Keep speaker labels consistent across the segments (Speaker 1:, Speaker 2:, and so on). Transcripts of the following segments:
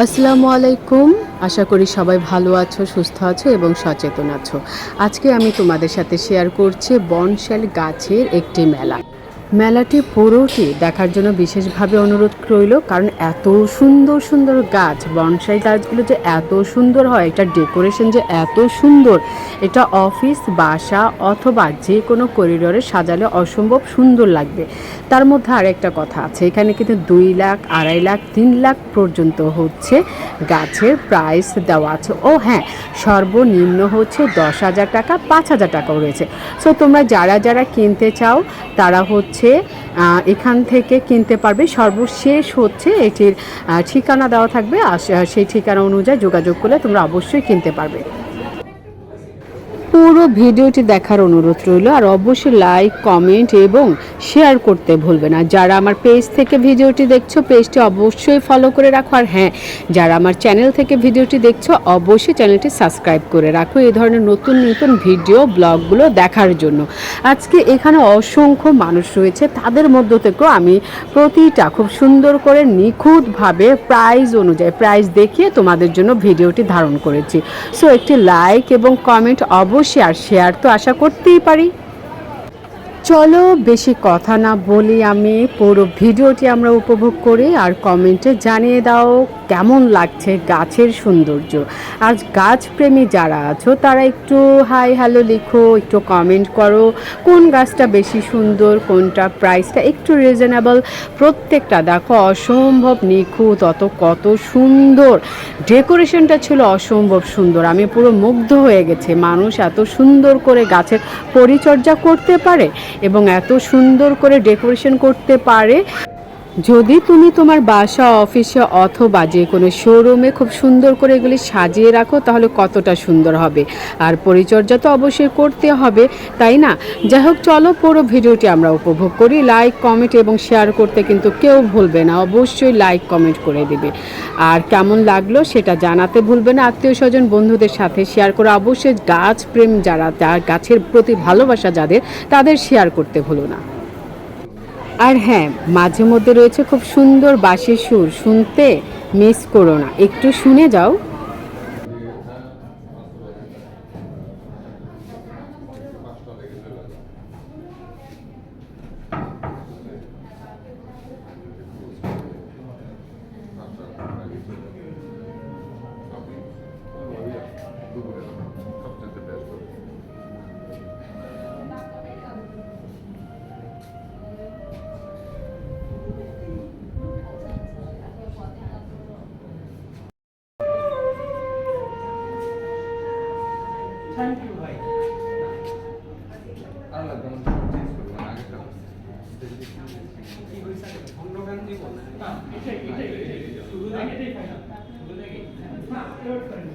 Speaker 1: আসসালামু আলাইকুম। আশা করি সবাই ভালো আছো, সুস্থ আছো এবং সচেতন আছো। আজকে আমি তোমাদের সাথে শেয়ার করছি বনসাই গাছের একটি মেলা। মেলাটি পুরোটি দেখার জন্য বিশেষভাবে অনুরোধ রইল, কারণ এত সুন্দর সুন্দর গাছ, বনসাই গাছগুলো যে এত সুন্দর হয়, এটা ডেকোরেশন যে এত সুন্দর, এটা অফিস, বাসা অথবা যে কোনো করিডোরে সাজালে অসম্ভব সুন্দর লাগবে। তার মধ্যে আরেকটা কথা আছে, এখানে কিন্তু 2 লাখ, 2.5 লাখ, 3 লাখ পর্যন্ত হচ্ছে গাছের প্রাইস দেওয়া আছে। ও হ্যাঁ, সর্বনিম্ন হচ্ছে 10,000 টাকা, 5,000 টাকাও রয়েছে। সো তোমরা যারা যারা কিনতে চাও তারা হচ্ছে এখান থেকে কিনতে পারবে। সর্বশেষ হচ্ছে এটির ঠিকানা দেওয়া থাকবে, আর সেই ঠিকানা অনুযায়ী যোগাযোগ করলে তোমরা অবশ্যই কিনতে পারবে। পুরো ভিডিওটি দেখার অনুরোধ রইল, আর অবশ্যই লাইক, কমেন্ট এবং শেয়ার করতে ভুলবে না। যারা আমার পেজ থেকে ভিডিওটি দেখছো, পেজটি অবশ্যই ফলো করে রাখো। আর হ্যাঁ, যারা আমার চ্যানেল থেকে ভিডিওটি দেখছো, অবশ্যই চ্যানেলটি সাবস্ক্রাইব করে রাখো এই ধরনের নতুন নতুন ভিডিও ব্লগগুলো দেখার জন্য। আজকে এখানে অসংখ্য মানুষ রয়েছে, তাদের মধ্য থেকেও আমি প্রতিটা খুব সুন্দর করে নিখুঁতভাবে প্রাইস অনুযায়ী প্রাইস দেখিয়ে তোমাদের জন্য ভিডিওটি ধারণ করেছি। সো একটি লাইক এবং কমেন্ট অবশ্যই, আর শেয়ার তো আশা করতেই পারি। চলো বেশি কথা না বলি, আমি পুরো ভিডিওটি আমরা উপভোগ করি, আর কমেন্টে জানিয়ে দাও কেমন লাগছে গাছের সৌন্দর্য। আর গাছপ্রেমী যারা আছো তারা একটু হাই হ্যালো লিখো, একটু কমেন্ট করো কোন গাছটা বেশি সুন্দর, কোনটা প্রাইসটা একটু রিজনেবল। প্রত্যেকটা দেখো অসম্ভব নিখুঁত, কত সুন্দর ডেকোরেশনটা ছিল, অসম্ভব সুন্দর। আমি পুরো মুগ্ধ হয়ে গেছি, মানুষ এত সুন্দর করে গাছের পরিচর্যা করতে পারে এবং এত সুন্দর করে ডেকোরেশন করতে পারে। যদি তুমি তোমার বাসা, অফিসে অথবা যে কোনো শোরুমে খুব সুন্দর করে এগুলি সাজিয়ে রাখো, তাহলে কতটা সুন্দর হবে। আর পরিচর্যা তো অবশ্যই করতে হবে, তাই না? যাই হোক, চলো পুরো ভিডিওটি আমরা উপভোগ করি। লাইক, কমেন্ট এবং শেয়ার করতে কিন্তু কেউ ভুলবে না, অবশ্যই লাইক কমেন্ট করে দেবে। আর কেমন লাগলো সেটা জানাতে ভুলবে না। আত্মীয় স্বজন বন্ধুদের সাথে শেয়ার করে অবশ্যই, গাছ প্রেম যারা, যার গাছের প্রতি ভালোবাসা যাদের, তাদের শেয়ার করতে ভুলো না। আর হ্যাঁ, মাঝে মধ্যে রয়েছে খুব সুন্দর বাঁশির সুর, শুনতে মিস করো না, একটু শুনে যাও।
Speaker 2: থ্যাংক ইউ ভাই। আল্লাহ তোমার চেঞ্জ করবো না আগেটা কি হইছে অন্য গান দিব না এটাই শুরু থেকে এটাই ফাইনাল শুরু থেকে না ক্লিয়ার করেন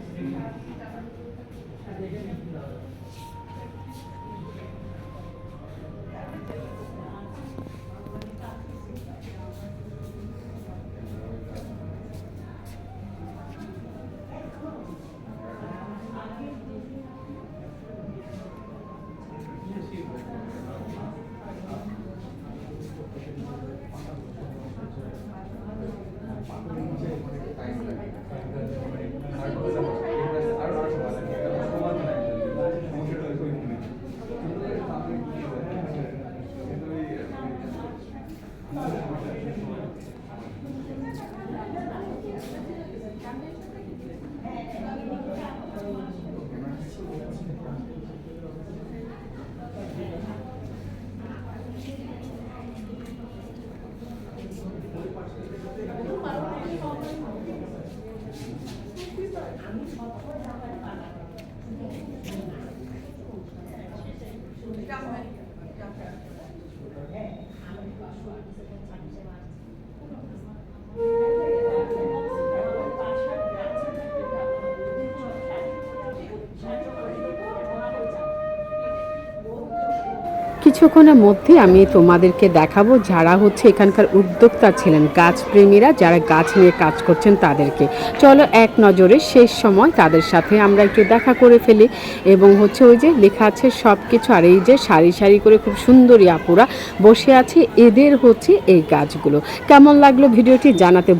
Speaker 2: কিছুক্ষণের মধ্যে আমি তোমাদেরকে দেখাবো যারা হচ্ছে এখানকার উদ্যোক্তা ছিলেন, গাছপ্রেমীরা যারা গাছ নিয়ে কাজ করছেন তাদেরকে। চলো এক নজরে শেষ সময় তাদের সাথে আমরা একটু দেখা করে ফেলি। এবং হচ্ছে ওই যে লেখা আছে সব কিছু, আর এই যে সারি সারি করে খুব সুন্দরী আপুরা বসে আছে, এদের হচ্ছে এই গাছগুলো। কেমন লাগলো ভিডিওটি জানাতে